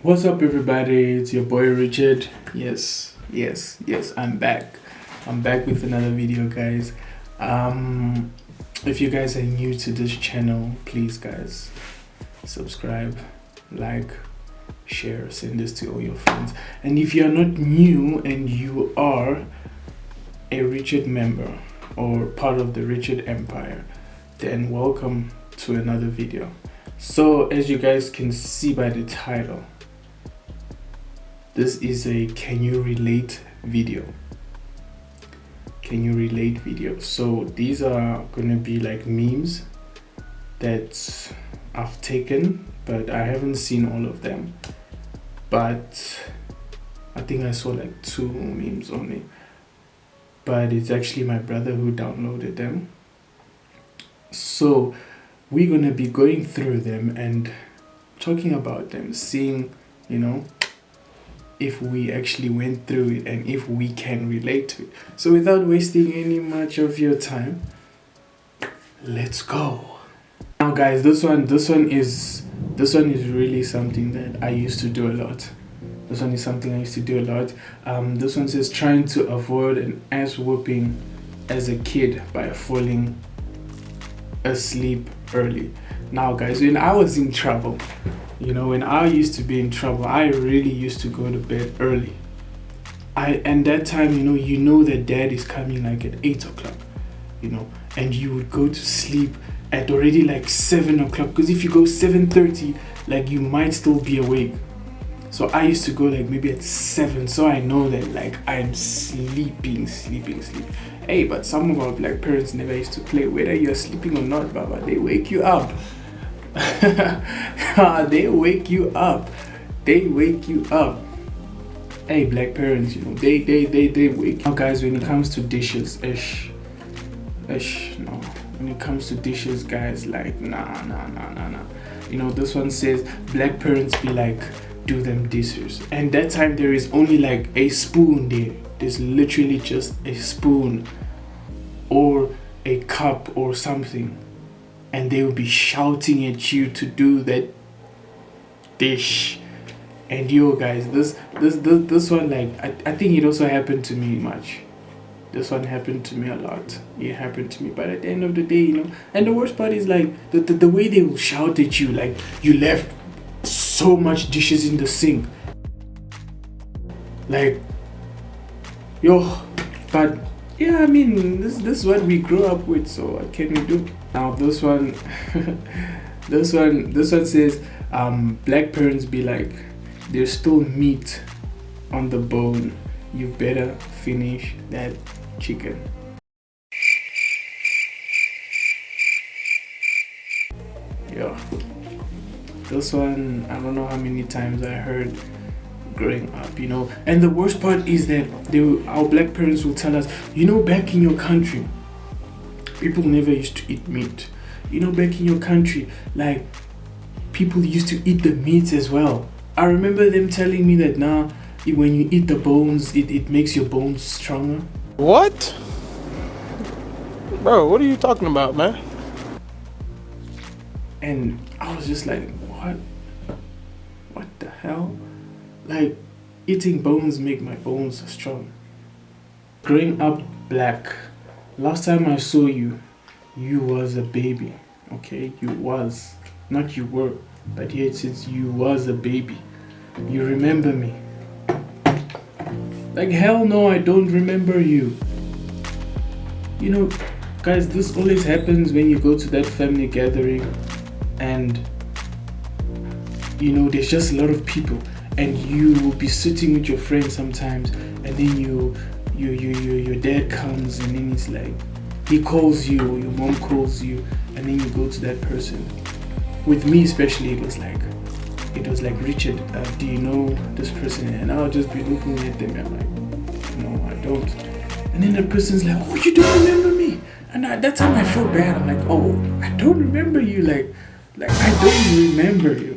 What's up, everybody? It's your boy Richard. Yes, I'm back. I'm back with another video, guys. If you guys are new to this channel, please, guys, subscribe, like, share, send this to all your friends. And if you are not new and you are a Richard member or part of the Richard Empire, then welcome to another video. So, as you guys can see by the title, this is a can you relate video. Can you relate video? So these are gonna be like memes that I've taken, but I haven't seen all of them. But I think I saw like 2 memes only. But it's actually my brother who downloaded them. So we're gonna be going through them and talking about them, seeing, if we actually went through it and if we can relate to it. So without wasting any much of your time, let's go. Now guys, this one is really something that I used to do a lot. This one says trying to avoid an ass whooping as a kid by falling asleep early. Now guys, when I was in trouble, when I used to be in trouble, I really used to go to bed early. And that time, that dad is coming like at 8 o'clock, and you would go to sleep at already like 7 o'clock, because if you go 7:30, like you might still be awake. So I used to go like maybe at 7, so I know that like I'm sleeping. Hey, but some of our black parents never used to play. Whether you're sleeping or not, Baba, they wake you up. They wake you up. Hey, black parents, they wake. Now guys, when it comes to dishes, no. When it comes to dishes, guys, like nah. This one says black parents be like, do them dishes, and that time there is only like a spoon there. There's literally just a spoon or a cup or something, and they will be shouting at you to do that dish. And guys, this one, like I think it also happened to me much. This one happened to me a lot. It happened to me, but at the end of the day, and the worst part is like the way they will shout at you, like you left so much dishes in the sink, like but yeah, I mean, this is what we grew up with, so what can we do? Now this one this one says black parents be like, there's still meat on the bone, you better finish that chicken. This one, I don't know how many times I heard growing up, and the worst part is that our black parents will tell us, back in your country, people never used to eat meat. Back in your country, like, people used to eat the meat as well. I remember them telling me that now, when you eat the bones, it makes your bones stronger. What? Bro, what are you talking about, man? And I was just like, what the hell? Like, eating bones make my bones strong. Growing up black, last time I saw you was a baby. Okay, you was, not you were, but here it says you was a baby. You remember me? Like, hell no, I don't remember you. Guys, this always happens when you go to that family gathering and there's just a lot of people, and you will be sitting with your friends sometimes, and then your dad comes, and then it's like he calls you or your mom calls you, and then you go to that person. With me especially, it was like Richard, do you know this person? And I'll just be looking at them and I'm like, no, I don't. And then the person's like, oh, you don't remember me? And at that time I felt bad. I'm like, oh, I don't remember you. Like I don't remember you.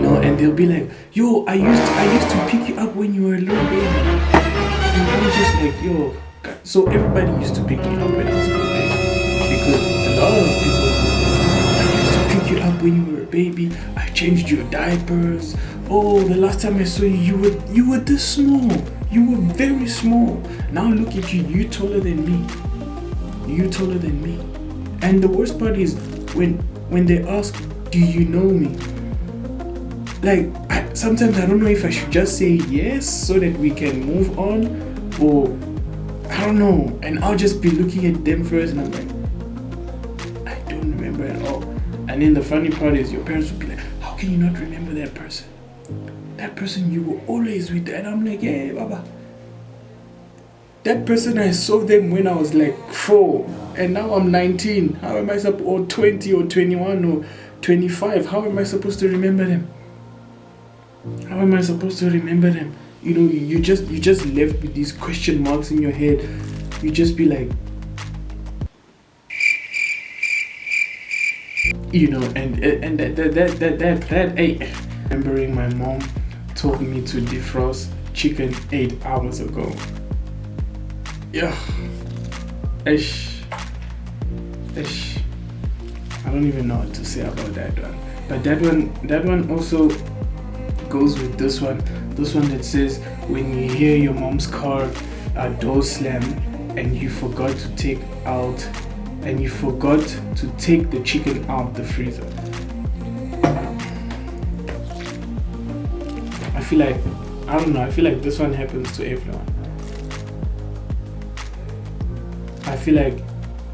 And they'll be like, yo, I used to pick you up when you were a little baby. And I was just like, yo. So everybody used to pick me up when I was a little baby, because a lot of people, I used to pick you up when you were a baby. I changed your diapers. oh, the last time I saw you, you were this small. You were very small. Now look at you. You taller than me. You taller than me. And the worst part is when they ask, do you know me? Like, sometimes I don't know if I should just say yes so that we can move on, or I don't know. And I'll just be looking at them first and I'm like, I don't remember at all. And then the funny part is your parents will be like, how can you not remember that person? That person you were always with. And I'm like, yeah, Baba. That person, I saw them when I was like 4, and now I'm 19. How am I or 20 or 21 or 25? How am I supposed to remember them? How am I supposed to remember them? You know, you just left with these question marks in your head. You just be like, you know, and that hey, remembering my mom told me to defrost chicken 8 hours ago. Yeah. Ish. I don't even know what to say about that one. But that one also goes with this one that says, when you hear your mom's car door slam and you forgot to take the chicken out the freezer. I feel like this one happens to everyone. I feel like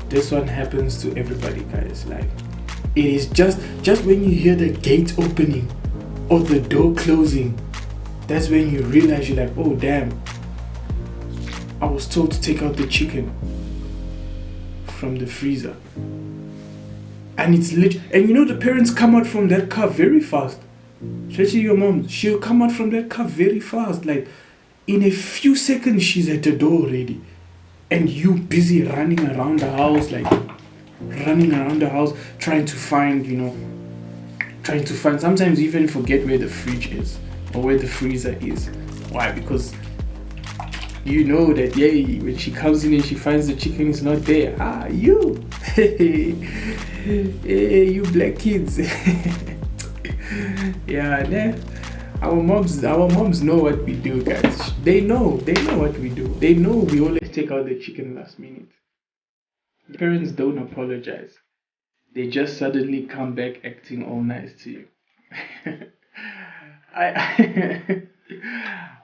this one happens to everybody, guys. Like, it is just when you hear the gate opening or the door closing, that's when you realize you're like, oh damn, I was told to take out the chicken from the freezer. And it's and you know, the parents come out from that car very fast. Especially your mom, she'll come out from that car very fast. Like, in a few seconds she's at the door already. And you busy running around the house, trying to find, sometimes even forget where the fridge is or where the freezer is. Why? Because you know that, yeah, when she comes in and she finds the chicken is not there. You you black kids. Yeah, our moms know what we do, guys. They know what we do. They know we always take out the chicken last minute. The parents don't apologize. They just suddenly come back acting all nice to you.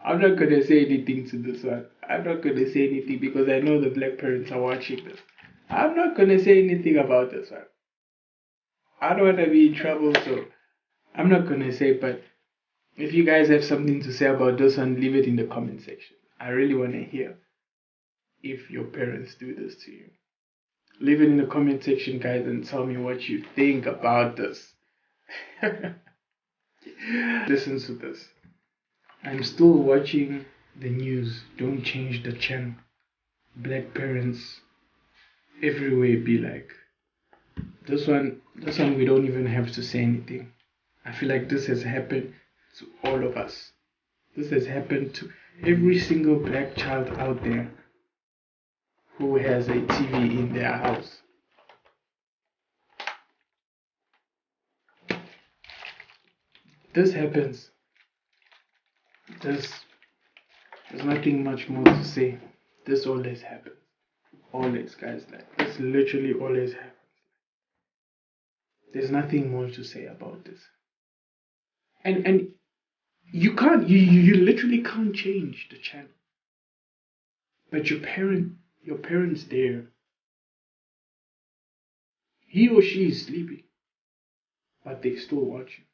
I'm not gonna say anything to this one. I'm not gonna say anything because I know the black parents are watching this. I'm not gonna say anything about this one. I don't wanna be in trouble, so I'm not gonna say. But if you guys have something to say about this one, leave it in the comment section. I really wanna hear if your parents do this to you. Leave it in the comment section, guys, and tell me what you think about this. Listen to this. I'm still watching the news. Don't change the channel. Black parents everywhere be like, this one we don't even have to say anything. I feel like this has happened to all of us. This has happened to every single black child out there who has a TV in their house. This happens. There's nothing much more to say. This always happens. Always, guys. Like, this literally always happens. There's nothing more to say about this. And you can't, you literally can't change the channel. But your parents there, he or she is sleeping, but they still watch you.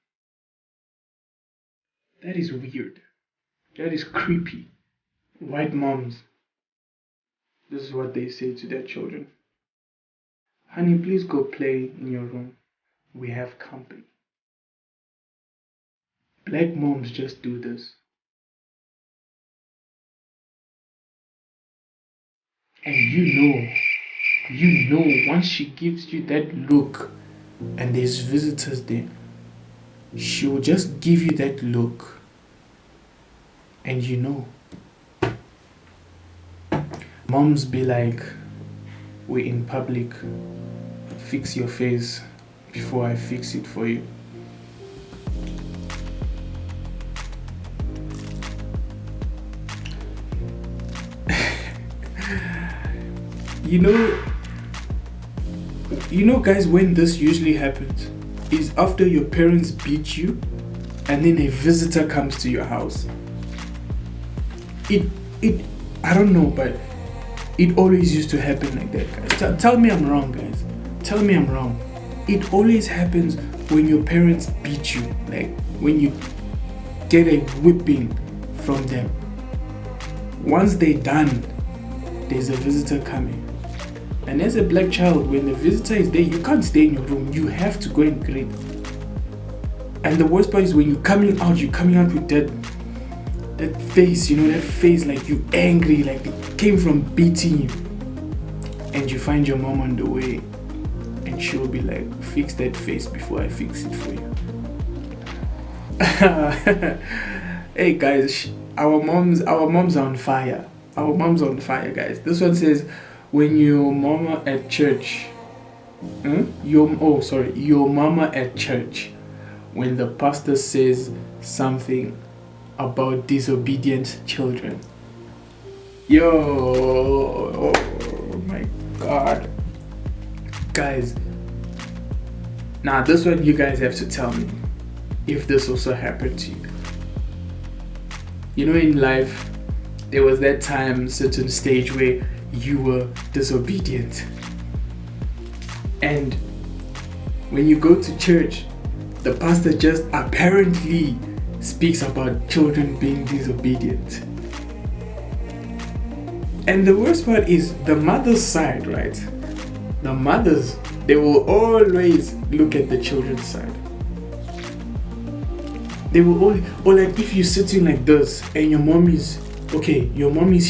That is weird. That is creepy. White moms, this is what they say to their children. Honey, please go play in your room. We have company. Black moms just do this. And you know, once she gives you that look and there's visitors there, she will just give you that look. And you know, moms be like, we're in public, fix your face before I fix it for you. guys, when this usually happens is after your parents beat you and then a visitor comes to your house. I don't know, but it always used to happen like that, guys. Tell me I'm wrong, guys. Tell me I'm wrong. It always happens when your parents beat you, like when you get a whipping from them. Once they're done, there's a visitor coming. And as a black child, when the visitor is there, you can't stay in your room. You have to go and greet. And the worst part is when you're coming out with that face, that face like you angry, like it came from beating you. And you find your mom on the way, and she'll be like, fix that face before I fix it for you. Hey guys, our moms are on fire. Our mom's on fire, guys. This one says, when your mama at church, your mama at church, when the pastor says something about disobedient children. Yo, oh my God. Guys, now this one you guys have to tell me if this also happened to you. In life, there was that time, certain stage where you were disobedient. And when you go to church, the pastor just apparently speaks about children being disobedient. And the worst part is the mother's side, right? The mothers, they will always look at the children's side. They will always, or like if you're sitting like this and your mom is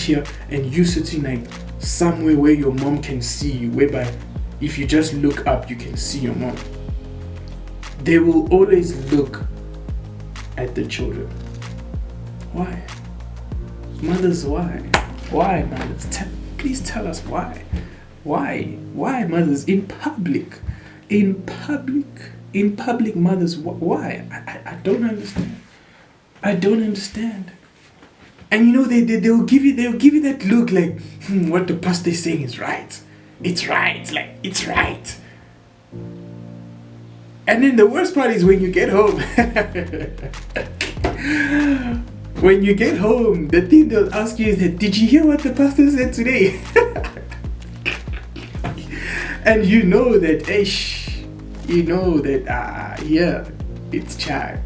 here and you sitting like somewhere where your mom can see you, whereby if you just look up, you can see your mom. They will always look at the children. Why? Mothers, why? Why, mothers? Please tell us why. Why? Why, mothers? In public, mothers, why? I don't understand. I don't understand. And they'll give you that look like, what the pastor is saying is right. It's right. Like, it's right. And then the worst part is when you get home. When you get home, the thing they'll ask you is that, did you hear what the pastor said today? And you know that, yeah, it's child.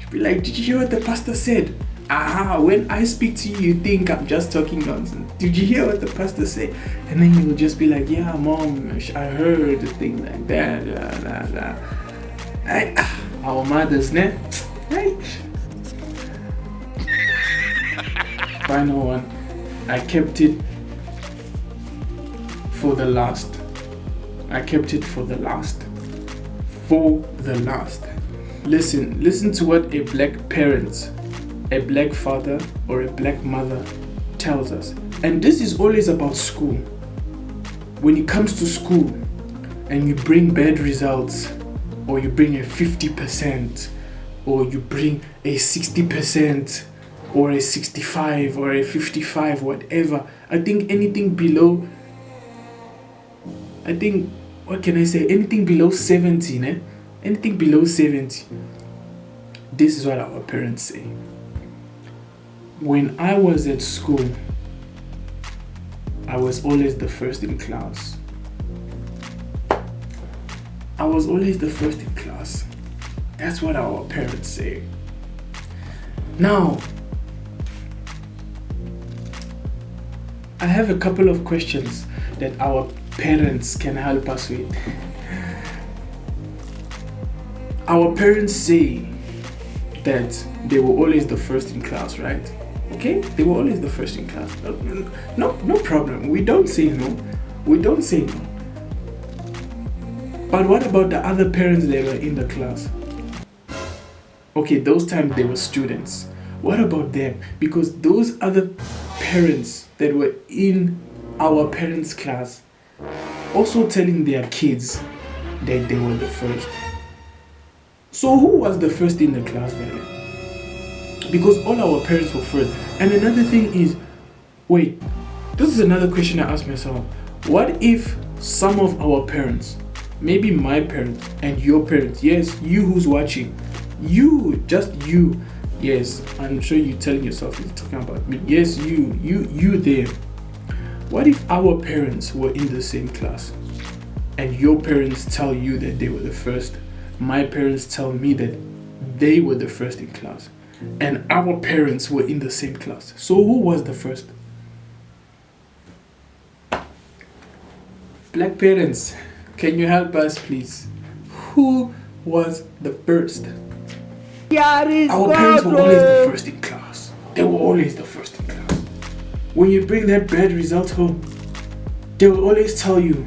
You'll be like, did you hear what the pastor said? When I speak to you, you think I'm just talking nonsense. Did you hear what the pastor said? And then you'll just be like, yeah, mom, I heard a thing like that. Our mothers, ne? Right? Final one. I kept it for the last. Listen to what a black parent, a black father, or a black mother tells us. And this is always about school. When it comes to school and you bring bad results, or you bring a 50%, or you bring a 60%, or a 65, or a 55, whatever. I think anything below, anything below 70, ne? Anything below 70. This is what our parents say. When I was at school, I was always the first in class. That's what our parents say. Now, I have a couple of questions that our parents can help us with. Our parents say that they were always the first in class, right? Okay, they were always the first in class. No problem. We don't say no. But what about the other parents that were in the class? Okay, those times they were students. What about them? Because those other parents that were in our parents' class also telling their kids that they were the first. So who was the first in the class, really? Because all our parents were first. And another thing is, wait, This is another question I ask myself. What if some of our parents, maybe my parents and your parents, yes, you who's watching, you, just you, yes, I'm sure you're telling yourself you're talking about me. Yes, you there. What if our parents were in the same class and your parents tell you that they were the first? My parents tell me that they were the first in class and our parents were in the same class. So who was the first? Black parents, can you help us please? Who was the first? Our parents were always the first in class. They were always the first in class. When you bring that bad result home, they will always tell you,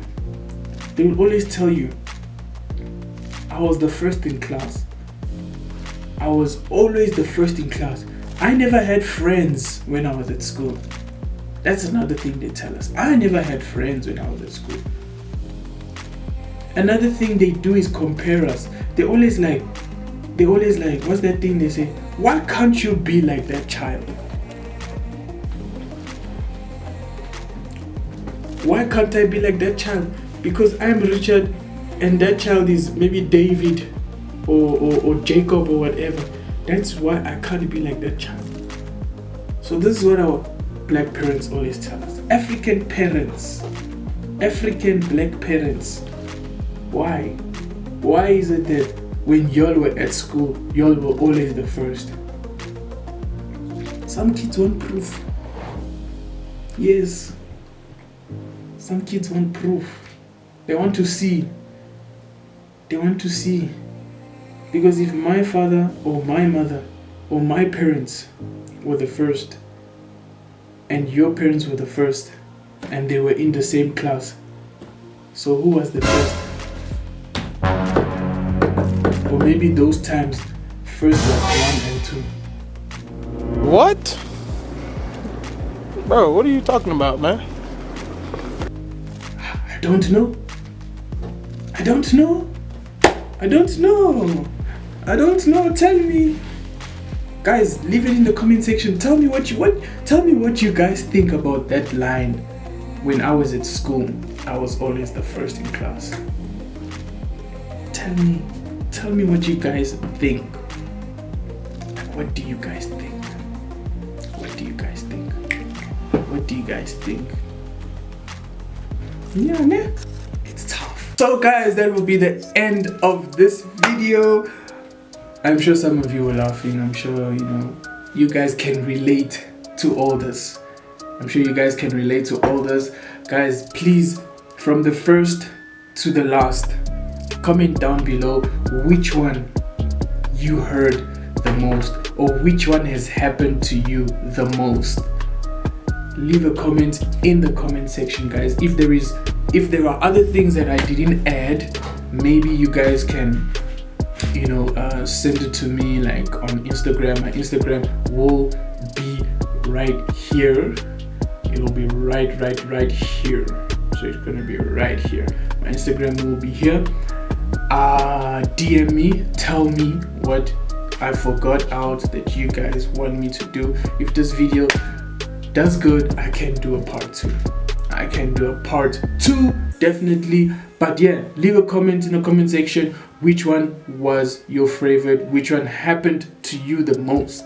I was the first in class. I was always the first in class. I never had friends when I was at school. That's another thing they tell us. I never had friends when I was at school. Another thing they do is compare us. They always like, what's that thing they say? Why can't you be like that child? Why can't I be like that child? Because I'm Richard and that child is maybe David or Jacob or whatever. That's why I can't be like that child. So this is what our black parents always tell us. African parents, African black parents. Why? Why is it that when y'all were at school, y'all were always the first? Some kids want proof. Yes. Some kids want proof. They want to see. They want to see. Because if my father or my mother or my parents were the first and your parents were the first and they were in the same class, so who was the first? Or maybe those times first was 1 and 2. What? Bro, what are you talking about, man? I don't know. I don't know. I don't know. I don't know. Tell me. Guys, leave it in the comment section. Tell me what you guys think about that line. When I was at school, I was always the first in class. Tell me what you guys think. What do you guys think? What do you guys think? What do you guys think? Yeah, man. It's tough. So guys, that will be the end of this video. I'm sure some of you are laughing. I'm sure, you guys can relate to all this. I'm sure you guys can relate to all this. Guys, please, from the first to the last, comment down below which one you heard the most or which one has happened to you the most. Leave a comment in the comment section, guys. If there are other things that I didn't add, maybe you guys can send it to me like on Instagram. My Instagram will be right here. It'll be right here. So it's gonna be right here. My Instagram will be here. DM me, tell me what I forgot out that you guys want me to do. If this video does good, I can do a part 2. I can do a part 2 definitely. But yeah, leave a comment in the comment section. Which one was your favorite? Which one happened to you the most?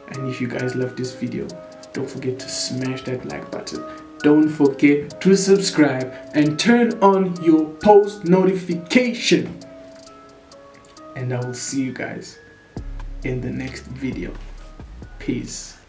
And if you guys love this video, don't forget to smash that like button. Don't forget to subscribe and turn on your post notification. And I will see you guys in the next video. Peace.